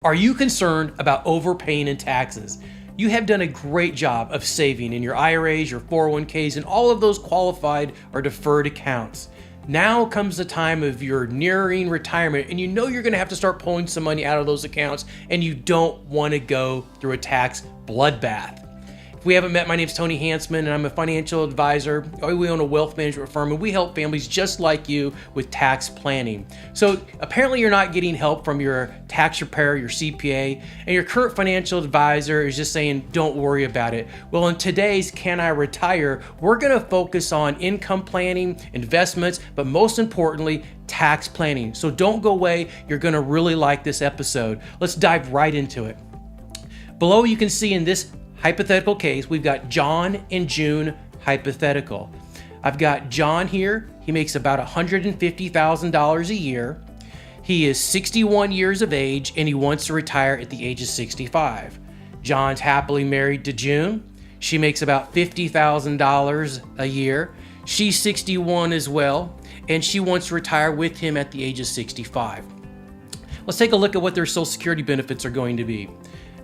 Are you concerned about overpaying in taxes? You have done a great job of saving in your IRAs, your 401ks, and all of those qualified or deferred accounts. Now comes the time of your nearing retirement, and you know you're going to have to start pulling some money out of those accounts, and you don't want to go through a tax bloodbath. If we haven't met, my name is Tony Hansman, and I'm a financial advisor. We own a wealth management firm, and we help families just like you with tax planning. So apparently you're not getting help from your tax preparer, your CPA, and your current financial advisor is just saying, don't worry about it. Well, in today's Can I Retire, we're going to focus on income planning, investments, but most importantly, tax planning. So don't go away. You're going to really like this episode. Let's dive right into it. Below you can see in this hypothetical case, we've got John and June hypothetical. I've got John here. He makes about $150,000 a year. He is 61 years of age and he wants to retire at the age of 65. John's happily married to June. She makes about $50,000 a year. She's 61 as well, and she wants to retire with him at the age of 65. Let's take a look at what their Social Security benefits are going to be.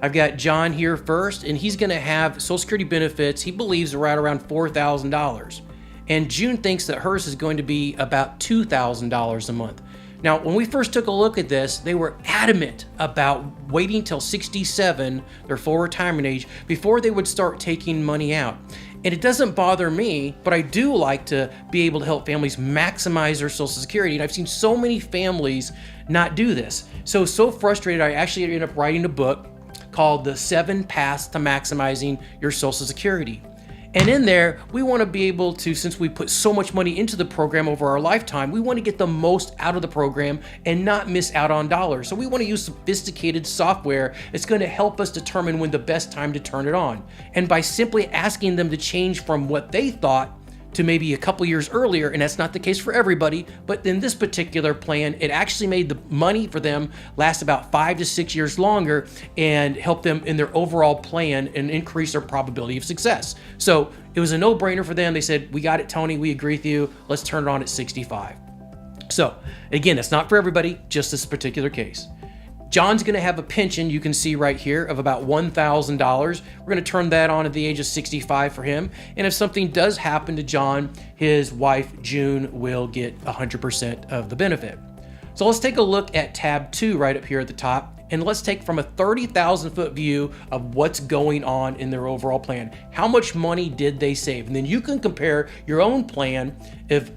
I've got John here first, and he's going to have Social Security benefits, he believes, right around $4,000. And June thinks that hers is going to be about $2,000 a month. Now, when we first took a look at this, they were adamant about waiting till 67, their full retirement age, before they would start taking money out. And it doesn't bother me, but I do like to be able to help families maximize their Social Security. And I've seen so many families not do this. So frustrated, I actually ended up writing a book called The 7 Paths to Maximizing Your Social Security. And in there, we want to be able to, since we put so much money into the program over our lifetime, we want to get the most out of the program and not miss out on dollars. So we want to use sophisticated software that's going to help us determine when the best time to turn it on. And by simply asking them to change from what they thought to maybe a couple years earlier, and that's not the case for everybody, but in this particular plan, it actually made the money for them last about 5 to 6 years longer and help them in their overall plan and increase their probability of success. So it was a no-brainer for them. They said, we got it, Tony, we agree with you, let's turn it on at 65. So again, that's not for everybody, just this particular case. John's going to have a pension, you can see right here, of about $1,000. We're going to turn that on at the age of 65 for him. And if something does happen to John, his wife, June, will get 100% of the benefit. So let's take a look at tab 2 right up here at the top. And let's take from a 30,000-foot view of what's going on in their overall plan. How much money did they save? And then you can compare your own plan if,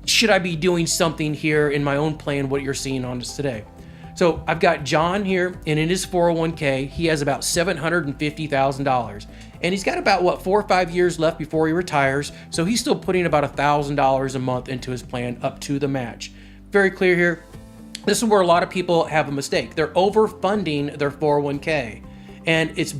should I be doing something here in my own plan, what you're seeing on us today. So I've got John here, and in his 401k, he has about $750,000. And he's got about, 4 or 5 years left before he retires, so he's still putting about $1,000 a month into his plan up to the match. Very clear here. This is where a lot of people have a mistake. They're overfunding their 401k. And it's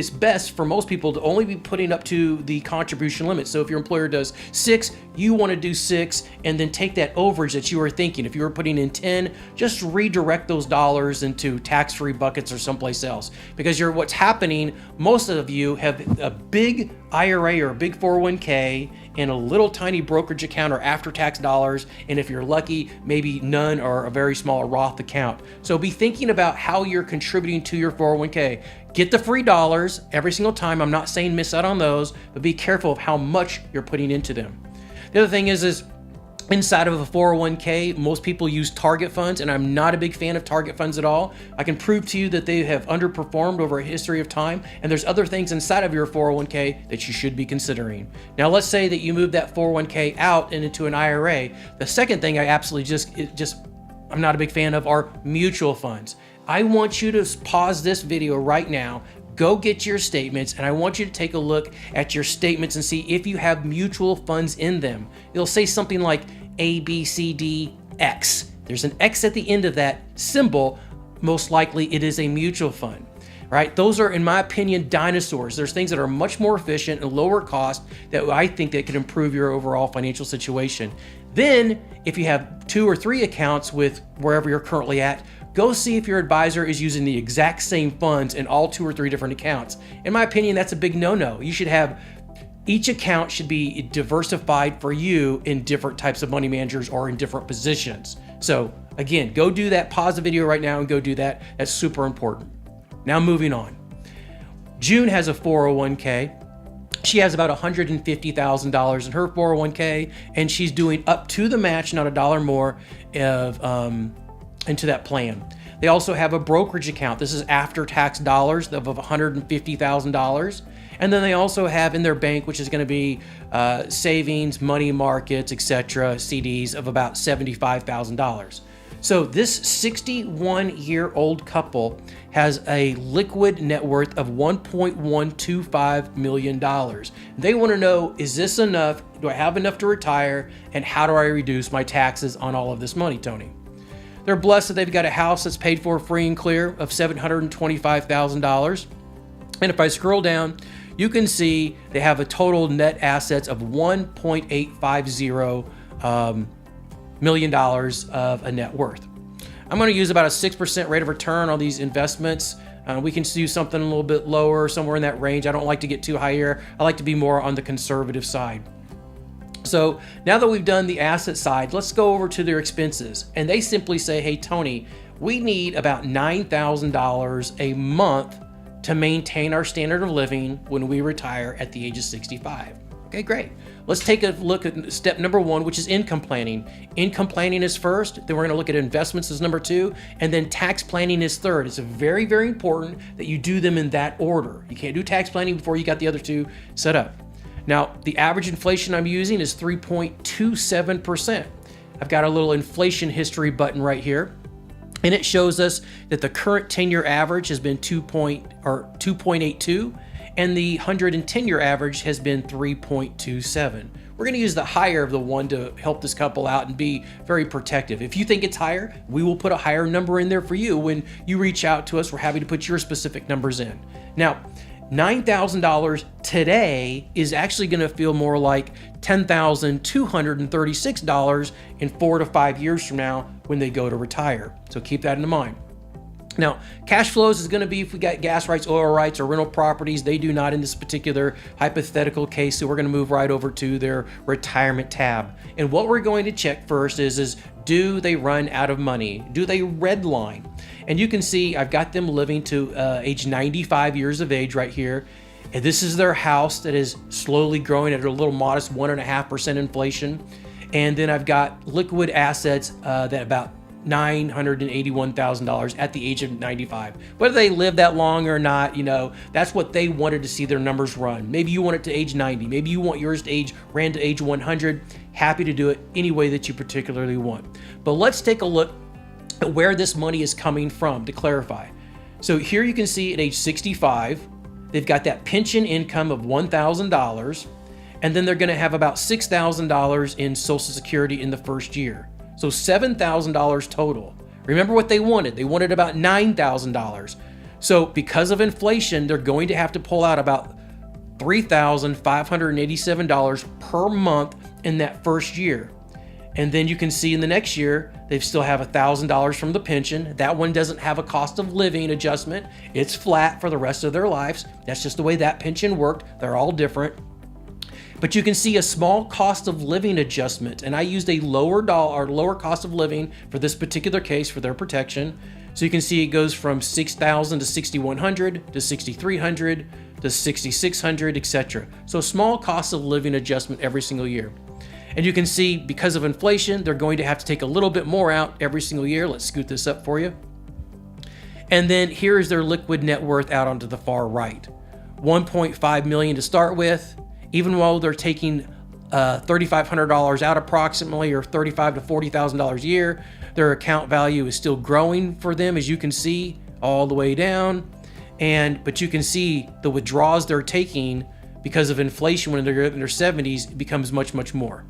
best for most people to only be putting up to the contribution limit. So if your employer does 6, you want to do 6, and then take that overage that you were thinking. If you were putting in 10, just redirect those dollars into tax-free buckets or someplace else. Because what's happening, most of you have a big IRA or a big 401k and a little tiny brokerage account or after-tax dollars, and if you're lucky, maybe none or a very small Roth account. So be thinking about how you're contributing to your 401k. Get the free dollars every single time. I'm not saying miss out on those, but be careful of how much you're putting into them. The other thing is inside of a 401k, most people use target funds, and I'm not a big fan of target funds at all. I can prove to you that they have underperformed over a history of time, and there's other things inside of your 401k that you should be considering. Now, let's say that you move that 401k out and into an IRA. The second thing I absolutely I'm not a big fan of are mutual funds. I want you to pause this video right now, go get your statements, and I want you to take a look at your statements and see if you have mutual funds in them. It'll say something like A, B, C, D, X. There's an X at the end of that symbol. Most likely it is a mutual fund, right? Those are, in my opinion, dinosaurs. There's things that are much more efficient and lower cost that I think that could improve your overall financial situation. Then, if you have 2 or 3 accounts with wherever you're currently at, go see if your advisor is using the exact same funds in all 2 or 3 different accounts. In my opinion, that's a big no-no. You should have, each account should be diversified for you in different types of money managers or in different positions. So Again, go do that. Pause the video right now and go do that. That's super important. Now moving on. June has a 401k. She has about $150,000 in her 401k, and she's doing up to the match, not a dollar more, into that plan. They also have a brokerage account. This is after-tax dollars of $150,000. And then they also have in their bank, which is going to be savings, money markets, etc., CDs of about $75,000. So this 61-year-old couple has a liquid net worth of $1.125 million. They want to know, is this enough? Do I have enough to retire? And how do I reduce my taxes on all of this money, Tony? They're blessed that they've got a house that's paid for free and clear of $725,000. And if I scroll down, you can see they have a total net assets of $1.850 million of a net worth. I'm going to use about a 6% rate of return on these investments. We can do something a little bit lower, somewhere in that range. I don't like to get too high here. I like to be more on the conservative side. So now that we've done the asset side, let's go over to their expenses. And they simply say, hey, Tony, we need about $9,000 a month to maintain our standard of living when we retire at the age of 65. Okay, great. Let's take a look at step number one, which is income planning. Income planning is first, then we're going to look at investments as number two, and then tax planning is third. It's very, very important that you do them in that order. You can't do tax planning before you got the other two set up. Now, the average inflation I'm using is 3.27%. I've got a little inflation history button right here, and it shows us that the current 10-year average has been 2.82, and the 110-year average has been 3.27. We're going to use the higher of the one to help this couple out and be very protective. If you think it's higher, we will put a higher number in there for you. When you reach out to us, we're happy to put your specific numbers in. Now, $9,000 today is actually going to feel more like $10,236 in 4 to 5 years from now when they go to retire. So keep that in mind. Now, cash flows is going to be if we got gas rights, oil rights, or rental properties. They do not in this particular hypothetical case, so we're going to move right over to their retirement tab. And what we're going to check first is do they run out of money? Do they redline? And you can see I've got them living to age 95 years of age right here. And this is their house that is slowly growing at a little modest 1.5% inflation. And then I've got liquid assets that about $981,000 at the age of 95. Whether they live that long or not, that's what they wanted to see their numbers run. Maybe you want it to age 90. Maybe you want yours to ran to age 100. Happy to do it any way that you particularly want. But let's take a look at where this money is coming from to clarify. So here you can see at age 65, they've got that pension income of $1,000, and then they're going to have about $6,000 in Social Security in the first year. So $7,000 total. Remember what they wanted. They wanted about $9,000. So because of inflation, they're going to have to pull out about $3,587 per month in that first year. And then you can see in the next year, they still have $1,000 from the pension. That one doesn't have a cost of living adjustment. It's flat for the rest of their lives. That's just the way that pension worked. They're all different. But you can see a small cost of living adjustment, and I used a lower cost of living for this particular case for their protection. So you can see it goes from $6,000 to $6,100 to $6,300 to $6,600, etc. So a small cost of living adjustment every single year. And you can see because of inflation, they're going to have to take a little bit more out every single year. Let's scoot this up for you. And then here's their liquid net worth out onto the far right. $1.5 million to start with. Even while they're taking $3,500 out approximately, or $35,000 to $40,000 a year, their account value is still growing for them, as you can see all the way down. But you can see the withdrawals they're taking because of inflation when they're in their 70s, it becomes much, much more.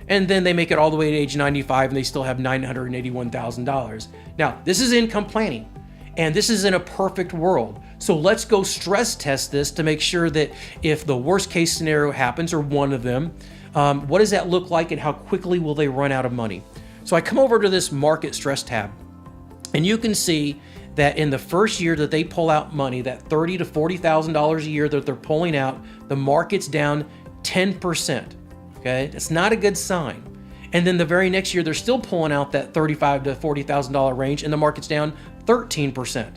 And then they make it all the way to age 95 and they still have $981,000. Now, this is income planning. And this is in a perfect world. So let's go stress test this to make sure that if the worst case scenario happens, or one of them, what does that look like and how quickly will they run out of money? So I come over to this market stress tab, and you can see that in the first year that they pull out money, that $30,000 to $40,000 a year that they're pulling out, the market's down 10%. Okay, that's not a good sign. And then the very next year, they're still pulling out that $35,000 to $40,000 range, and the market's down 13%.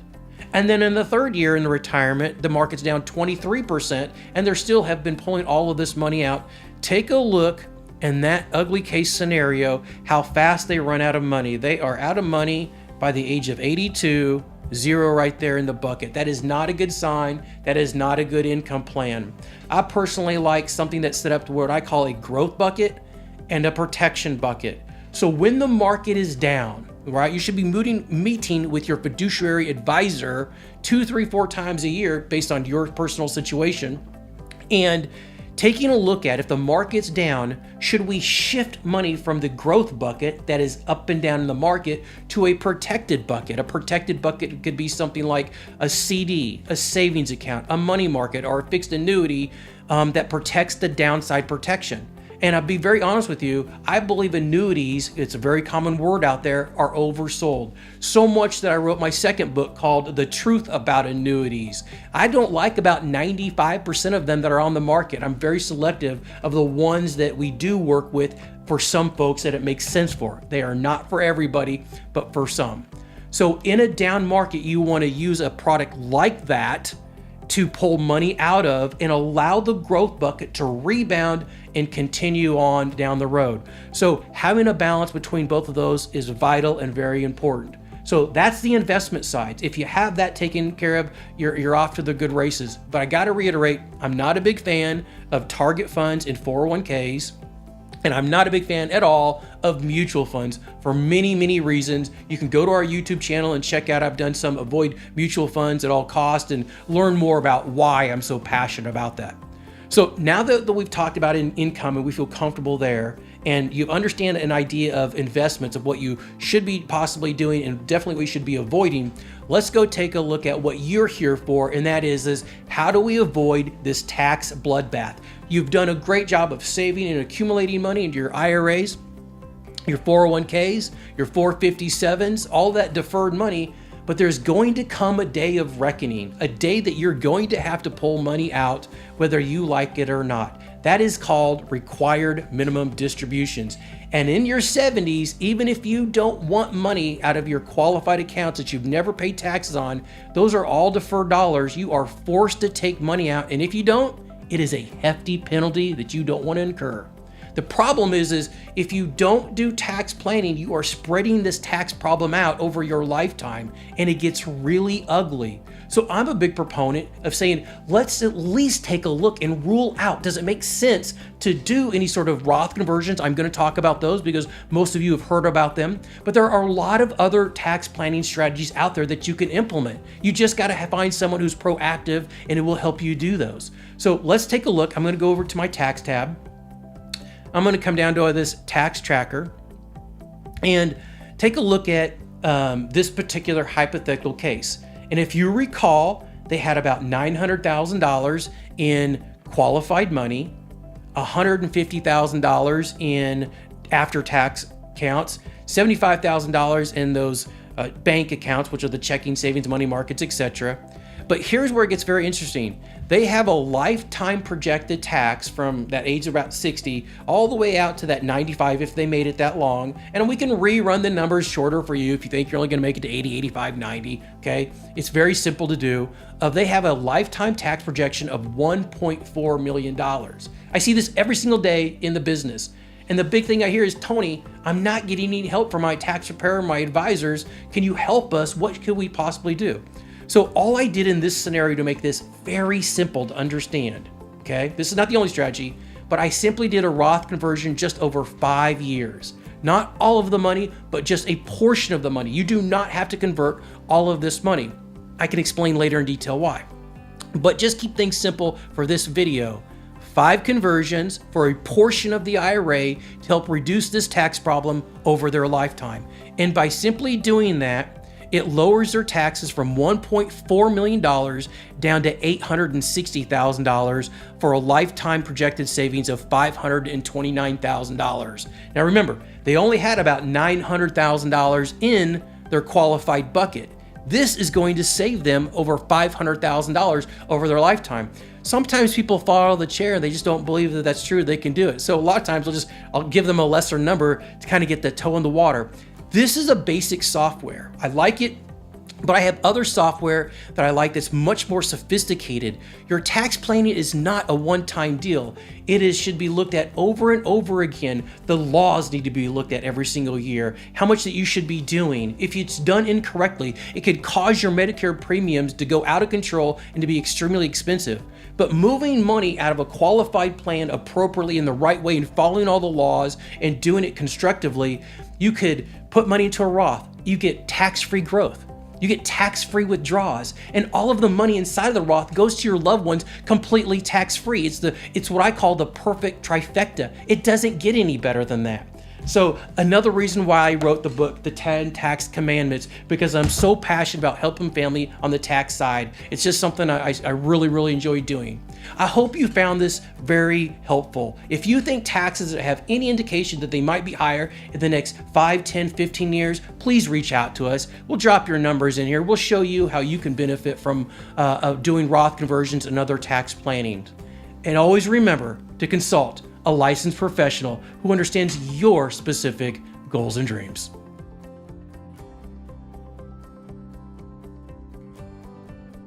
And then in the third year in the retirement, the market's down 23%, and they still have been pulling all of this money out. Take a look in that ugly case scenario, how fast they run out of money. They are out of money by the age of 82, zero right there in the bucket. That is not a good sign. That is not a good income plan. I personally like something that's set up to what I call a growth bucket and a protection bucket. So when the market is down, right, you should be meeting with your fiduciary advisor 2, 3, 4 times a year based on your personal situation, and taking a look at, if the market's down, should we shift money from the growth bucket that is up and down in the market to a protected bucket? A protected bucket could be something like a CD, a savings account, a money market, or a fixed annuity that protects the downside protection. And I'll be very honest with you, I believe annuities, it's a very common word out there, are oversold. So much that I wrote my second book called The Truth About Annuities. I don't like about 95% of them that are on the market. I'm very selective of the ones that we do work with for some folks that it makes sense for. They are not for everybody, but for some. So in a down market, you want to use a product like that to pull money out of and allow the growth bucket to rebound and continue on down the road. So having a balance between both of those is vital and very important. So that's the investment side. If you have that taken care of, you're off to the good races. But I got to reiterate, I'm not a big fan of target funds in 401ks. And I'm not a big fan at all of mutual funds for many, many reasons. You can go to our YouTube channel and check out, I've done some avoid mutual funds at all costs and learn more about why I'm so passionate about that. So now that we've talked about income and we feel comfortable there, and you understand an idea of investments, of what you should be possibly doing and definitely what you should be avoiding, let's go take a look at what you're here for, and that is how do we avoid this tax bloodbath? You've done a great job of saving and accumulating money into your IRAs, your 401ks, your 457s, all that deferred money, but there's going to come a day of reckoning, a day that you're going to have to pull money out, whether you like it or not. That is called required minimum distributions. And in your 70s, even if you don't want money out of your qualified accounts that you've never paid taxes on, those are all deferred dollars. You are forced to take money out. And if you don't, it is a hefty penalty that you don't want to incur. The problem is if you don't do tax planning, you are spreading this tax problem out over your lifetime, and it gets really ugly. So I'm a big proponent of saying, let's at least take a look and rule out, does it make sense to do any sort of Roth conversions? I'm going to talk about those because most of you have heard about them, but there are a lot of other tax planning strategies out there that you can implement. You just got to find someone who's proactive and it will help you do those. So let's take a look. I'm going to go over to my tax tab. I'm going to come down to this tax tracker and take a look at this particular hypothetical case. And if you recall, they had about $900,000 in qualified money, $150,000 in after-tax accounts, $75,000 in those bank accounts, which are the checking, savings, money markets, etc. But here's where it gets very interesting. They have a lifetime projected tax from that age of about 60 all the way out to that 95 if they made it that long. And we can rerun the numbers shorter for you if you think you're only going to make it to 80, 85, 90. Okay, it's very simple to do. They have a lifetime tax projection of $1.4 million. I see this every single day in the business. And the big thing I hear is, Tony, I'm not getting any help from my tax preparer, my advisors. Can you help us? What could we possibly do? So all I did in this scenario to make this very simple to understand, okay? This is not the only strategy, but I simply did a Roth conversion just over 5 years. Not all of the money, but just a portion of the money. You do not have to convert all of this money. I can explain later in detail why. But just keep things simple for this video. 5 conversions for a portion of the IRA to help reduce this tax problem over their lifetime. And by simply doing that, it lowers their taxes from $1.4 million down to $860,000 for a lifetime projected savings of $529,000. Now remember, they only had about $900,000 in their qualified bucket. This is going to save them over $500,000 over their lifetime. Sometimes people fall out of the chair and they just don't believe that that's true, they can do it. So a lot of times I'll give them a lesser number to kind of get the toe in the water. This is a basic software. I like it, but I have other software that I like that's much more sophisticated. Your tax planning is not a one-time deal. Should be looked at over and over again. The laws need to be looked at every single year. How much that you should be doing. If it's done incorrectly, it could cause your Medicare premiums to go out of control and to be extremely expensive. But moving money out of a qualified plan appropriately in the right way and following all the laws and doing it constructively, you could put money into a Roth. You get tax-free growth. You get tax-free withdrawals, and all of the money inside of the Roth goes to your loved ones completely tax-free. It's what I call the perfect trifecta. It doesn't get any better than that. So another reason why I wrote the book, The 10 Tax Commandments, because I'm so passionate about helping family on the tax side. It's just something I really, really enjoy doing. I hope you found this very helpful. If you think taxes have any indication that they might be higher in the next 5, 10, 15 years, please reach out to us. We'll drop your numbers in here. We'll show you how you can benefit from doing Roth conversions and other tax planning. And always remember to consult a licensed professional who understands your specific goals and dreams.